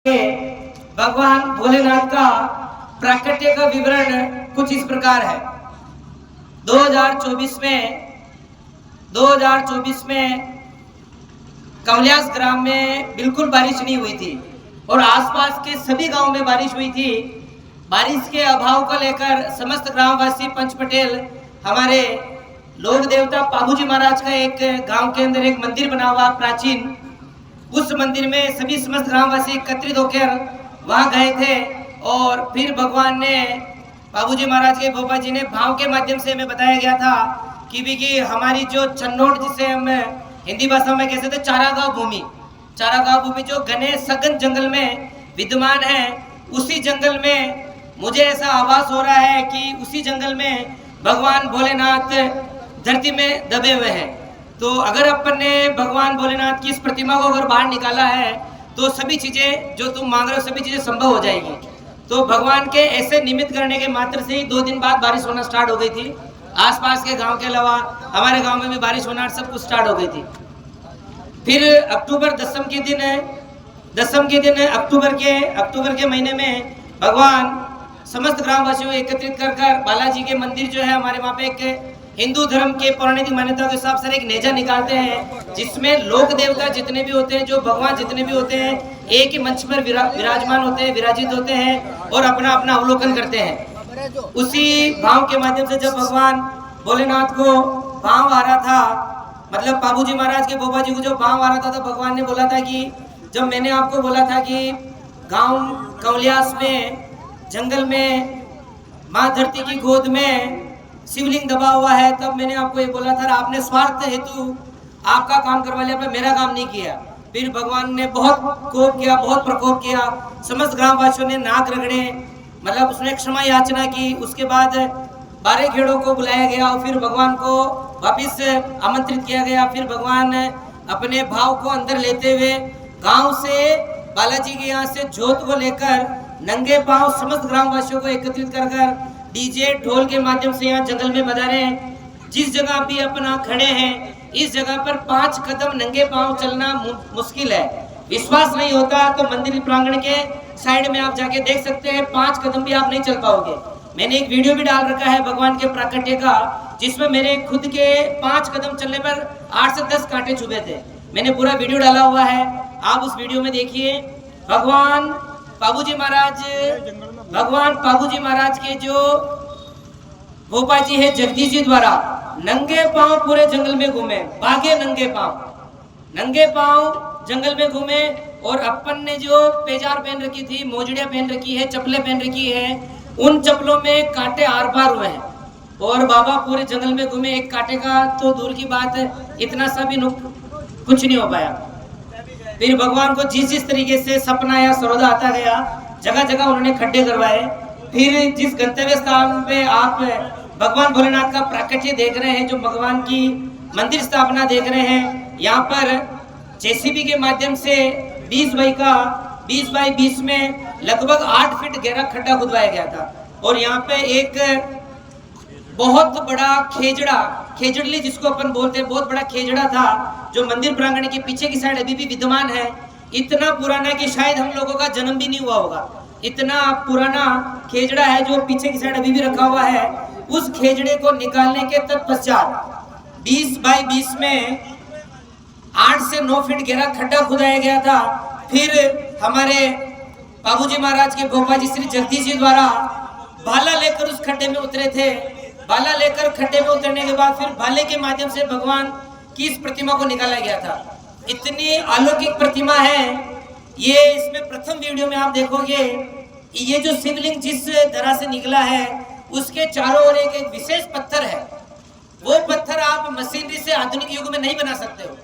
भगवान भोलेनाथ का प्राकट्य का विवरण कुछ इस प्रकार है। 2024 में कमलियास ग्राम में बिल्कुल बारिश नहीं हुई थी और आसपास के सभी गांव में बारिश हुई थी। बारिश के अभाव को लेकर समस्त ग्रामवासी पंच पटेल हमारे लोक देवता पाबूजी महाराज का एक गांव के अंदर एक मंदिर बना हुआ प्राचीन, उस मंदिर में सभी समस्त ग्रामवासी एकत्रित होकर वहां गए थे। और फिर भगवान ने बाबूजी महाराज के बाबा जी ने भाव के माध्यम से हमें बताया गया था कि हमारी जो चन्नोट, जिसे हम हिंदी भाषा में कहते थे चारागांव भूमि जो घने सघन जंगल में विद्यमान है, उसी जंगल में मुझे ऐसा आभास हो रहा है कि उसी जंगल में भगवान भोलेनाथ धरती में दबे हुए हैं। तो अगर अपन ने भगवान भोलेनाथ की इस प्रतिमा को अगर बाहर निकाला है तो सभी चीजें जो तुम मांग रहे हो सभी चीजें संभव हो जाएगी। तो भगवान के ऐसे निमित्त करने के मात्र से ही 2 दिन बाद बारिश होना स्टार्ट हो गई थी। आसपास के गांव के अलावा हमारे गांव में भी बारिश होना सब कुछ स्टार्ट हो गई थी। फिर अक्टूबर के महीने में भगवान समस्त ग्रामवासियों को एकत्रित कर बालाजी के मंदिर जो है हमारे वहाँ पे एक हिंदू धर्म के पौराणिक मान्यता के हिसाब से एक नेजा निकालते हैं, जिसमें लोक देवता जितने भी होते हैं, जो भगवान जितने भी होते हैं, एक ही मंच पर विराजमान होते हैं, विराजित होते हैं और अपना अपना अवलोकन करते हैं। उसी भाव के माध्यम से जब भगवान भोलेनाथ को भाव आ रहा था, मतलब बाबूजी महाराज के बाबा जी को जो भाव आ रहा था, तो भगवान ने बोला था कि जब मैंने आपको बोला था कि गाँव कमलियास में जंगल में माँ धरती की गोद में शिवलिंग दबा हुआ है, तब मैंने आपको ये बोला था, आपने स्वार्थ हेतु आपका काम करवा लिया, मेरा काम नहीं किया। फिर भगवान ने बहुत कोप किया, बहुत प्रकोप किया, समस्त ग्रामवासियों ने नाक रगड़े, मतलब उसने क्षमा याचना की। उसके बाद 12 खेड़ों को बुलाया गया और फिर भगवान को वापिस आमंत्रित किया गया। फिर भगवान अपने भाव को अंदर लेते हुए गाँव से बालाजी के यहाँ से जोत को लेकर नंगे पांव समस्त ग्रामवासियों को एकत्रित कर डीजे ढोल के माध्यम से यहाँ जंगल में बजा रहे हैं। जिस जगह भी अपना खड़े हैं, इस जगह पर 5 कदम नंगे पांव चलना मुश्किल है। विश्वास नहीं होता तो मंदिर प्रांगण के साइड में आप जाके देख सकते हैं, 5 कदम भी आप नहीं चल पाओगे। मैंने एक वीडियो भी डाल रखा है भगवान के प्राकट्य का, जिसमें मेरे खुद के 5 कदम चलने पर 8 से 10 कांटे चुभे थे। मैंने पूरा वीडियो डाला हुआ है, आप उस वीडियो में देखिए। भगवान पाबूजी महाराज के जो गोपा जी है जगदीश जी द्वारा नंगे पांव पूरे जंगल में घूमे, भागे नंगे पांव जंगल में घूमे। और अपन ने जो पेजार पहन रखी थी, मोजड़ियां पहन रखी है, चप्पलें पहन रखी है, उन चप्पलों में कांटे आर पार हुए हैं और बाबा पूरे जंगल में घूमे। एक कांटे का तो दूर की बात है, इतना सा भी कुछ नहीं हो पाया। फिर भगवान को जिस तरीके से सपना या सरोदा आता गया, जगह जगह उन्होंने खड्डे करवाए। फिर जिस गंतव्य स्थान पे आप भगवान भोलेनाथ का प्राकट्य देख रहे हैं, जो भगवान की मंदिर स्थापना देख रहे हैं, यहाँ पर जेसीबी के माध्यम से 20 बाई 20 में लगभग 8 फीट गहरा खड्डा खुदवाया गया था। और यहाँ पे एक बहुत बड़ा खेजड़ली जिसको अपन बोलते हैं, बहुत बड़ा खेजड़ा था, जो मंदिर प्रांगण के पीछे की साइड अभी भी विद्यमान है। इतना पुराना कि शायद हम लोगों का जन्म भी नहीं हुआ होगा, इतना पुराना खेजड़ा है जो पीछे की साइड अभी भी रखा हुआ है। उस खेजड़े को निकालने के तत्पश्चात 20 बाई 20 में 8 से 9 फीट गहरा खड्डा खुदाया गया था। फिर हमारे बाबूजी महाराज के गोपा जी श्री जगदीश जी द्वारा भाला लेकर उस खड्डे में उतरे थे। भाला लेकर खड्डे में उतरने के बाद फिर भाले के माध्यम से भगवान की इस प्रतिमा को निकाला गया था। इतनी अलौकिक प्रतिमा है ये। इसमें प्रथम वीडियो में आप देखोगे, ये जो शिवलिंग जिस तरह से निकला है, उसके चारों ओर एक विशेष पत्थर है। वो पत्थर आप मशीनरी से आधुनिक युग में नहीं बना सकते हो।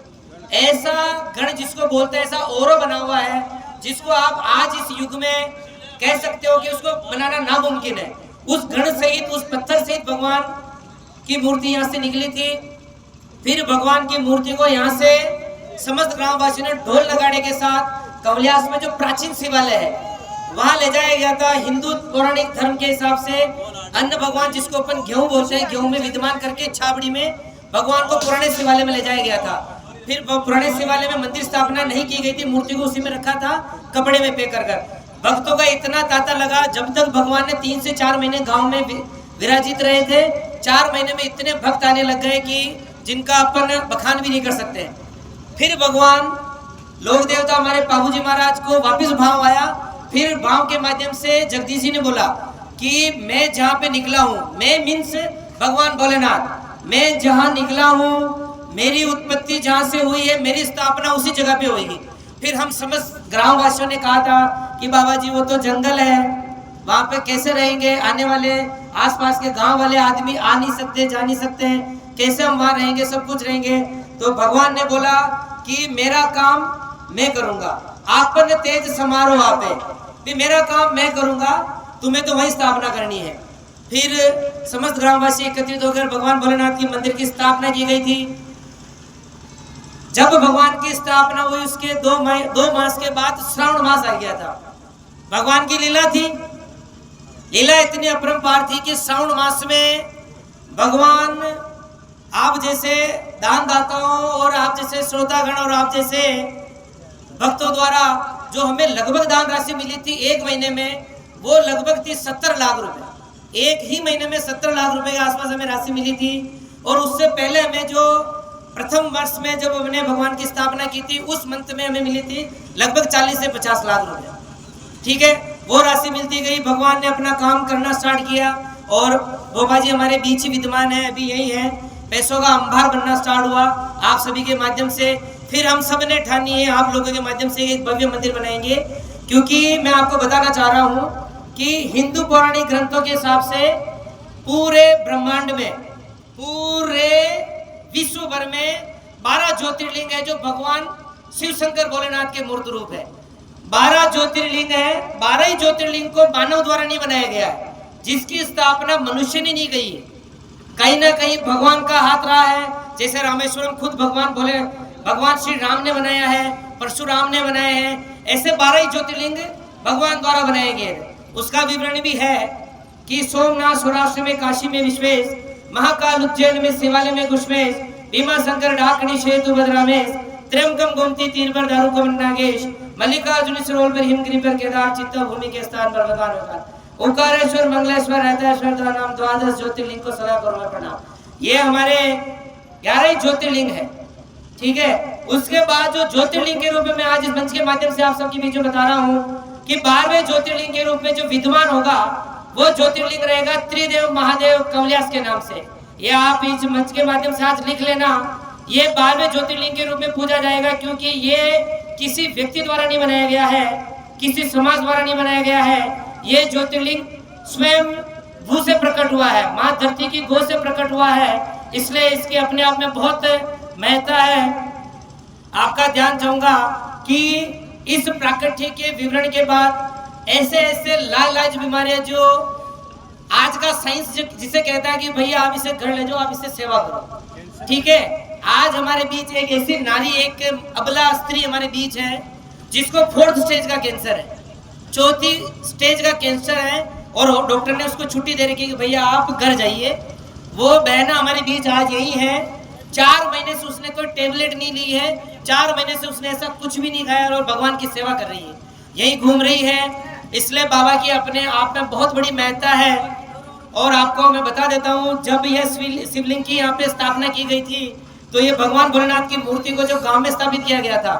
ऐसा गण जिसको बोलते हैं, ऐसा ओरो बना हुआ है, जिसको आप आज इस युग में कह सकते हो कि उसको बनाना नामुमकिन है। उस गण सहित, उस पत्थर सहित भगवान की मूर्ति यहाँ से निकली थी। फिर भगवान की मूर्ति को यहाँ से समस्त ग्रामवासियों ने ढोल नगाड़े के साथ कमलियास में जो प्राचीन शिवालय है वहां ले जाया गया था। हिंदू पौराणिक धर्म के हिसाब से अन्न भगवान, जिसको अपन गेहूं बोलते हैं, गेहूं में विद्यमान करके छाबड़ी में भगवान को पुराने शिवालय में ले जाया गया था। फिर पुराने शिवालय में मंदिर स्थापना नहीं की गई थी, मूर्ति को उसी में रखा था कपड़े में पे कर। भक्तों का इतना तांता लगा, जब तक भगवान ने 3 से 4 महीने गांव में विराजित रहे थे, 4 महीने में इतने भक्त आने लग गए कि जिनका अपन बखान भी नहीं कर सकते। फिर भगवान लोक देवता हमारे बाबूजी महाराज को वापस भाव आया। फिर भाव के माध्यम से जगदीश जी ने बोला कि मैं जहाँ पे निकला हूँ, मैं मीन्स भगवान भोलेनाथ, मैं जहाँ निकला हूँ, मेरी उत्पत्ति जहाँ से हुई है, मेरी स्थापना उसी जगह पे होगी। फिर हम समस्त ग्रामवासियों ने कहा था कि बाबा जी वो तो जंगल है, वहाँ पे कैसे रहेंगे, आने वाले आसपास के गांव वाले आदमी आ नहीं सकते, जा नहीं सकते हैं, कैसे हम वहाँ रहेंगे, सब कुछ रहेंगे। तो भगवान ने बोला कि मेरा काम मैं करूँगा, आपन तेज समारोह आपे, भी मेरा काम मैं करूँगा, तुम्हें तो वही स्थापना करनी है। फिर समस्त ग्रामवासी एकत्रित होकर भगवान भोलेनाथ की मंदिर की स्थापना की गई थी। जब भगवान की स्थापना हुई उसके 2 मास के बाद श्रावण मास आ गया था। भगवान की लीला थी, लीला इतनी अपरंपार थी कि श्रावण मास में भगवान आप जैसे दानदाताओं और आप जैसे श्रोतागण और आप जैसे भक्तों द्वारा जो हमें लगभग दान राशि मिली थी 1 महीने में, वो लगभग थी 70 लाख रुपए। 1 ही महीने में 70 लाख रुपए के आसपास हमें राशि मिली थी। और उससे पहले हमें जो प्रथम वर्ष में जब हमने भगवान की स्थापना की थी, उस मंथ में हमें मिली थी लगभग 40 से 50 लाख रुपए। ठीक है, वो राशि मिलती गई। भगवान ने अपना काम करना स्टार्ट किया और बोबा जी हमारे बीच ही विद्यमान है, अभी यही है। पैसों का अंबार बनना स्टार्ट हुआ आप सभी के माध्यम से। फिर हम सब ने ठानी है आप लोगों के माध्यम से एक भव्य मंदिर बनाएंगे, क्योंकि मैं आपको बताना चाह रहा हूँ कि हिंदू पौराणिक ग्रंथों के हिसाब से पूरे ब्रह्मांड में, पूरे विश्व भर में 12 ज्योतिर्लिंग है जो भगवान शिव शंकर भोलेनाथ के मूर्त रूप है। 12 ज्योतिर्लिंग है। 12 ही ज्योतिर्लिंग को मानव द्वारा नहीं बनाया गया है, जिसकी स्थापना मनुष्य ने नहीं की है। कहीं ना कहीं भगवान का हाथ रहा है। जैसे रामेश्वरम खुद भगवान श्री राम ने बनाया है, परशुराम ने बनाए हैं। ऐसे 12 ही ज्योतिर्लिंग भगवान द्वारा बनाए गए। उसका विवरण भी है कि सोमनाथ सौराष्ट्र में, काशी में विश्वेश, महाकाल उज्जैन में, शिवालय में घुष्मेश, भीमा शंकर डाकणी सेतु बदरामेश, त्र्यंबकम गोमती तीर्वर दारुकम नागेश, मल्लिकार्जुन सरोवर पर, हिमगिरी पर, केदार चित्त भूमि के स्थान पर भगवान ओंकारेश्वर, मंगलेश्वर, रहतेश्वर नाम 12 ज्योतिर्लिंग को सदा करो मैं प्रणाम। ये हमारे 11 ज्योतिर्लिंग है। ठीक है, उसके बाद जो ज्योतिर्लिंग के रूप में मैं आज इस मंच के माध्यम से आप सबके बीच में बता रहा हूँ कि 12वें ज्योतिर्लिंग के रूप में जो विद्यमान होगा वो ज्योतिर्लिंग रहेगा त्रिदेव महादेव कमल्यास के नाम से। ये आप इस मंच के माध्यम से आज लिख लेना, ये 12वें ज्योतिर्लिंग के रूप में पूजा जाएगा, क्योंकि ये किसी व्यक्ति द्वारा नहीं बनाया गया है, किसी समाज द्वारा नहीं बनाया गया है। ये ज्योतिर्लिंग स्वयं भू से प्रकट हुआ है, माँ धरती की गोद से प्रकट हुआ है, इसलिए इसके अपने आप में बहुत महत्ता है। आपका ध्यान चाहूंगा कि इस प्राकृतिक के विवरण के बाद ऐसे ऐसे लाइलाज बीमारियां जो आज का साइंस जिसे कहता है कि भैया आप इसे घर ले जाओ, आप इससे सेवा करो। ठीक है, आज हमारे बीच एक ऐसी नारी, एक अबला स्त्री हमारे बीच है जिसको 4th स्टेज का कैंसर है, 4थी स्टेज का कैंसर है, और डॉक्टर ने उसको छुट्टी दे रखी कि भैया आप घर जाइए। वो बहना हमारे बीच आज यही है। 4 महीने से उसने कोई टेबलेट नहीं ली है, 4 महीने से उसने ऐसा कुछ भी नहीं खाया और भगवान की सेवा कर रही है, यही घूम रही है। इसलिए बाबा की अपने आप में बहुत बड़ी महत्ता है। और आपको मैं बता देता हूँ, जब यह शिवलिंग की यहाँ पे स्थापना की गई थी तो ये भगवान भोलेनाथ की मूर्ति को जो गांव में स्थापित किया गया था,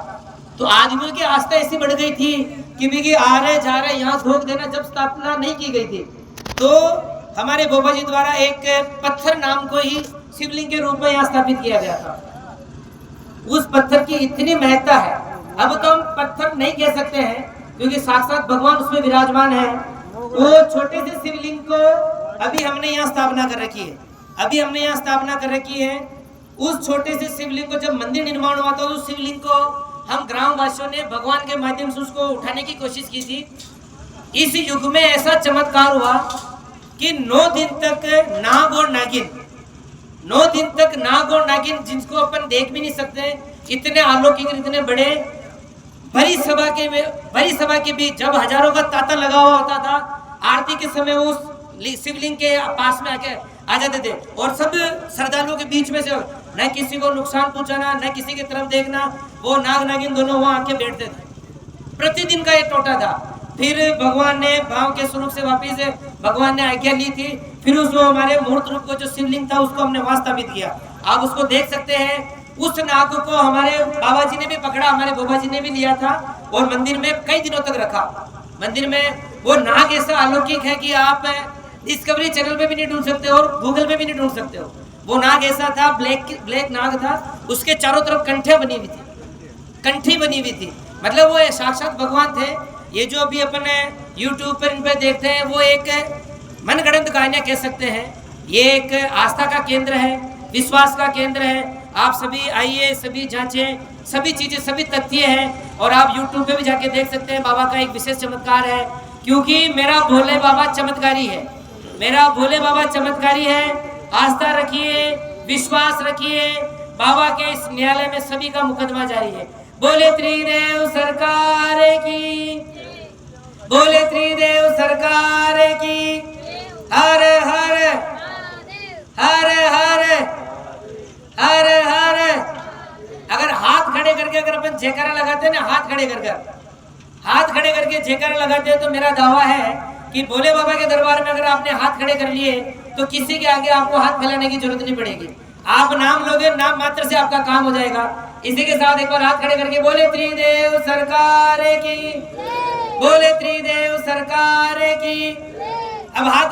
तो आदमियों की आस्था ऐसी बढ़ गई थी कि भी आ रहे जा रहे यहाँ धोख देना। जब स्थापना नहीं की गई थी तो हमारे बाबा जी द्वारा एक पत्थर नाम को ही शिवलिंग के रूप में यहाँ स्थापित किया गया था। उस पत्थर की इतनी महत्ता है, अब तो हम पत्थर नहीं कह सकते हैं क्योंकि साक्षात भगवान उसमें विराजमान है। वो छोटे से शिवलिंग को अभी हमने यहाँ स्थापना कर रखी है, अभी हमने यहाँ स्थापना कर रखी है। उस छोटे से शिवलिंग को जब मंदिर निर्माण हुआ था, उस शिवलिंग को हम ग्रामवासियों ने भगवान के माध्यम से उसको उठाने की कोशिश की थी। इस युग में ऐसा चमत्कार हुआ कि 9 दिन तक नाग और नागिन, 9 दिन तक नाग और नागिन जिनको अपन देख भी नहीं सकते, इतने अलौकिक, इतने बड़े, भरी सभा के बीच जब हजारों का तांता लगा हुआ होता था, आरती के समय उस शिवलिंग के पास में आके आ जाते थे और सब श्रद्धालुओं के बीच में से न किसी को नुकसान पहुंचाना, न किसी की तरफ देखना। वो नाग नागिन दोनों वहां आके बैठते थे। प्रतिदिन का ये टोटा था। फिर भगवान ने भाव के स्वरूप से वापिस भगवान ने आज्ञा ली थी। फिर उस हमारे मूर्त रूप को जो शिवलिंग था उसको हमने वहां स्थापित किया। आप उसको देख सकते हैं। उस नाग को हमारे बाबा जी ने भी पकड़ा, हमारे बाबा जी ने भी लिया था और मंदिर में कई दिनों तक रखा। मंदिर में वो नाग ऐसा अलौकिक है कि आप डिस्कवरी चैनल पे भी नहीं ढूंढ सकते और गूगल पे भी नहीं ढूंढ सकते हो। वो नाग ऐसा था, ब्लैक नाग था। उसके चारों तरफ कंठे बनी हुई थी, कंठी बनी हुई थी। मतलब वो साक्षात भगवान थे। ये जो अभी अपन यूट्यूब पर इन पे देखते हैं वो एक मनगढ़ंत कहानियां कह सकते हैं। ये एक आस्था का केंद्र है, विश्वास का केंद्र है। आप सभी आइए, सभी जांचें, सभी चीजें, सभी तथ्य हैं और आप यूट्यूब पे भी जाके देख सकते हैं। बाबा का एक विशेष चमत्कार है, क्योंकि मेरा भोले बाबा चमत्कारी है। मेरा भोले बाबा चमत्कारी है। आस्था रखिए, विश्वास रखिए। बाबा के इस न्यायालय में सभी का मुकदमा जारी है। बोले त्रिदेव सरकार की, बोले त्रिदेव सरकार की। हर हर हर हर हर हर। अगर हाथ खड़े करके अगर अपन जयकारा लगाते हैं ना, हाथ खड़े करके जयकारा लगाते हैं, तो मेरा दावा है कि भोले बाबा के दरबार में अगर आपने हाथ खड़े कर लिए तो किसी के आगे आपको हाथ फैलाने की जरूरत नहीं पड़ेगी। आप नाम लोगे, नाम मात्र से आपका काम हो जाएगा। इसी के साथ एक बार हाथ खड़े करके बोले त्रिदेव सरकार की, बोले त्रिदेव सरकार की। अब हाथ